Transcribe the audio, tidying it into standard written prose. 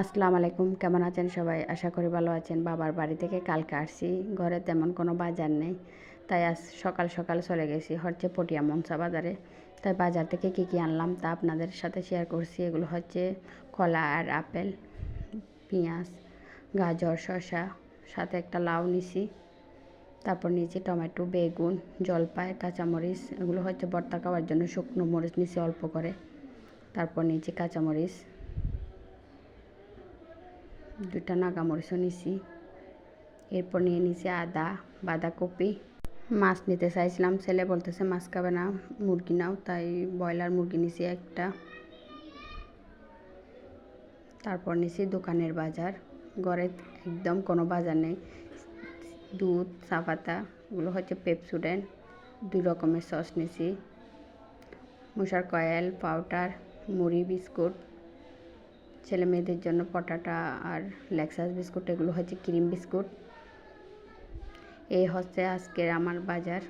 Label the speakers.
Speaker 1: আসসালামু আলাইকুম, কেমন আছেন সবাই? আশা করি ভালো আছেন। বাবার বাড়ি থেকে কালকে আসছি, ঘরে তেমন কোনো বাজার নেই, তাই আজ সকাল সকাল চলে গেছি হচ্ছে পটিয়া মনসা বাজারে। তাই বাজার থেকে কী কী আনলাম তা আপনাদের সাথে শেয়ার করছি। এগুলো হচ্ছে কলা আর আপেল, পেঁয়াজ, গাজর, শসা, সাথে একটা লাউ নিছি। তারপর নিয়েছি টমেটো, বেগুন, জলপাই, কাঁচামরিচ। এগুলো হচ্ছে ভর্তা খাওয়ার জন্য শুকনো মরিচ নিছি অল্প করে। তারপর নিয়েছি কাঁচামরিচ, 2টা নাগামরিচও নিছি। এরপর নিয়ে নিছি আদা, বাঁধাকপি। মাছ নিতে চাইছিলাম, ছেলে বলতেছে মাছ খাবে না, মুরগি নাও, তাই ব্রয়লার মুরগি নিছি একটা। তারপর নিছি দোকানের বাজার, ঘরে একদম কোনো বাজার নেই। দুধ, চা পাতা, এগুলো হচ্ছে পেপসুডেন্ট, 2 রকমের সস নিছি, মশার কয়েল, পাউডার, মুড়ি, বিস্কুট, ছেলে মেয়েদের জন্য পটাটা আর লেক্সাস বিস্কুট, এগুলো হচ্ছে ক্রিম বিস্কুট। এই হচ্ছে আজকের আমার বাজার।